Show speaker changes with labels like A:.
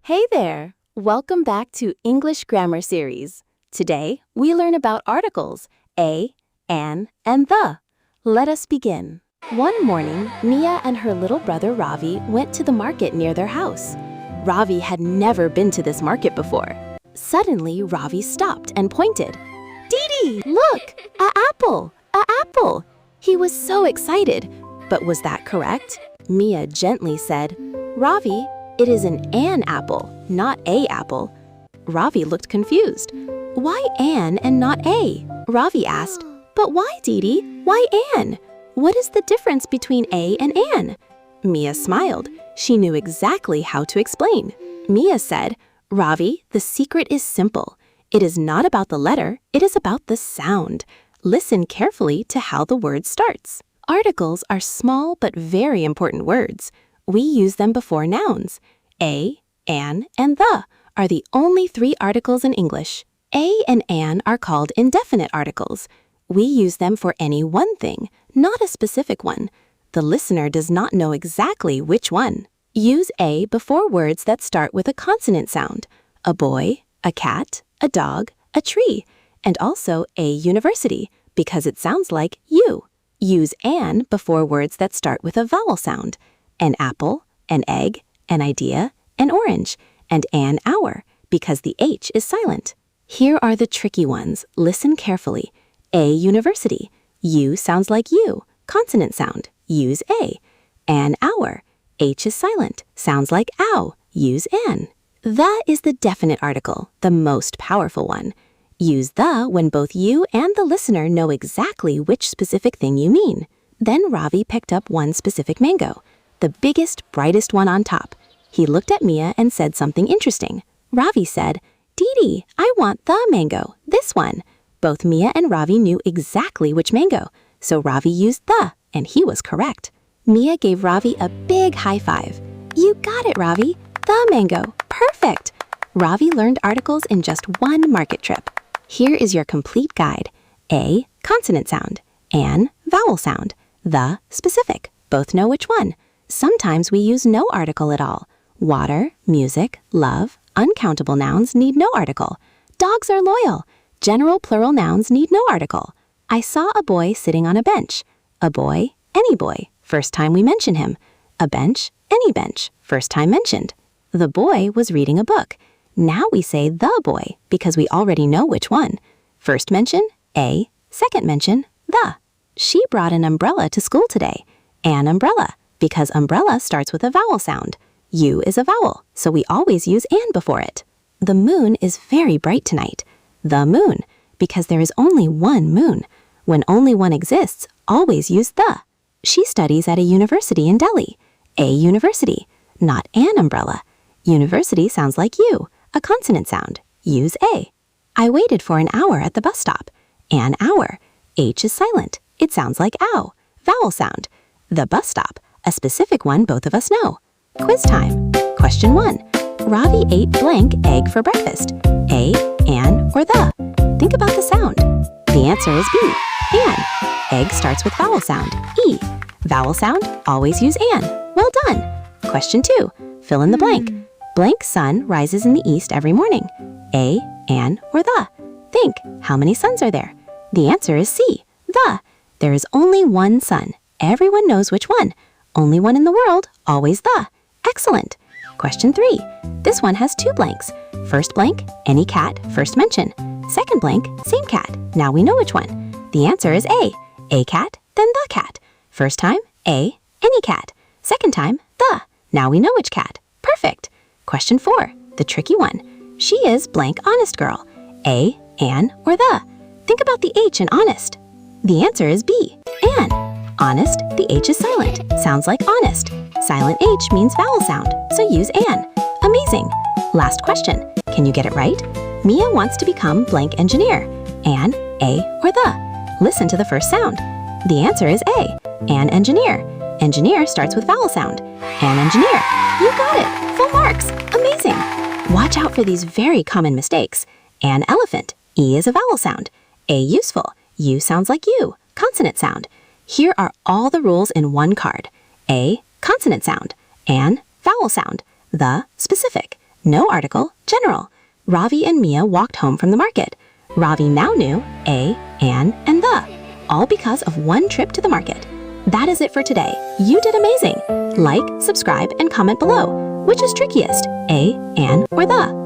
A: Hey there! Welcome back to English Grammar Series. Today, we learn about articles a, an, and the. Let us begin. One morning, Mia and her little brother Ravi went to the market near their house. Ravi had never been to this market before. Suddenly, Ravi stopped and pointed. Didi, look! A apple! A apple! He was so excited. But was that correct? Mia gently said, Ravi, it is an apple, not a apple. Ravi looked confused. Why an and not a? Ravi asked, but why, Didi? Why an? What is the difference between a and an? Mia smiled. She knew exactly how to explain. Mia said, Ravi, the secret is simple. It is not about the letter, it is about the sound. Listen carefully to how the word starts. Articles are small but very important words. We use them before nouns. A, an, and the are the only three articles in English. A and an are called indefinite articles. We use them for any one thing, not a specific one. The listener does not know exactly which one. Use a before words that start with a consonant sound. A boy, a cat, a dog, a tree, and also a university, because it sounds like you. Use an before words that start with a vowel sound. An apple, an egg, an idea, an orange, and an hour, because the H is silent. Here are the tricky ones. Listen carefully. A university. U sounds like you. Consonant sound. Use a. An hour. H is silent. Sounds like ow. Use an. The is the definite article, the most powerful one. Use the when both you and the listener know exactly which specific thing you mean. Then Ravi picked up one specific mango, the biggest, brightest one on top. He looked at Mia and said something interesting. Ravi said, Didi, I want the mango, this one. Both Mia and Ravi knew exactly which mango, so Ravi used the, and he was correct. Mia gave Ravi a big high five. You got it, Ravi. The mango. Perfect. Ravi learned articles in just one market trip. Here is your complete guide. A, consonant sound. An, vowel sound. The, specific. Both know which one. Sometimes we use no article at all. Water, music, love, uncountable nouns need no article. Dogs are loyal. General plural nouns need no article. I saw a boy sitting on a bench. A boy, any boy, first time we mention him. A bench, any bench, first time mentioned. The boy was reading a book. Now we say the boy because we already know which one. First mention, a. Second mention, the. She brought an umbrella to school today. An umbrella, because umbrella starts with a vowel sound. U is a vowel, so we always use an before it. The moon is very bright tonight. The moon, because there is only one moon. When only one exists, always use the. She studies at a university in Delhi. A university, not an umbrella. University sounds like you, a consonant sound. Use a. I waited for an hour at the bus stop. An hour. H is silent. It sounds like ow. Vowel sound. The bus stop, a specific one both of us know. Quiz time. Question 1. Ravi ate blank egg for breakfast. A, an, or the? Think about the sound. The answer is B, an. Egg starts with vowel sound, E. Vowel sound, always use an. Well done. Question 2. Fill in the blank. Blank sun rises in the east every morning. A, an, or the? Think, how many suns are there? The answer is C, the. There is only one sun. Everyone knows which one. Only one in the world, always the. Excellent. Question 3. This one has 2 blanks. First blank, any cat, first mention. Second blank, same cat. Now we know which one. The answer is A cat, then the cat. First time, A, any cat. Second time, the. Now we know which cat. Perfect. Question 4, the tricky one. She is blank honest girl. A, an, or the? Think about the H in honest. The answer is B, an. Honest, the H is silent. Sounds like honest. Silent H means vowel sound, so use an. Amazing. Last question. Can you get it right? Mia wants to become blank engineer. An, a, or the? Listen to the first sound. The answer is A, an engineer. Engineer starts with vowel sound. An engineer. You got it. Full marks. Amazing. Watch out for these very common mistakes. An elephant. E is a vowel sound. A useful. U sounds like you. Consonant sound. Here are all the rules in one card. A, consonant sound. An, vowel sound. The, specific. No article, general. Ravi and Mia walked home from the market. Ravi now knew a, an, and the, all because of one trip to the market. That is it for today. You did amazing. Like, subscribe, and comment below. Which is trickiest, a, an, or the?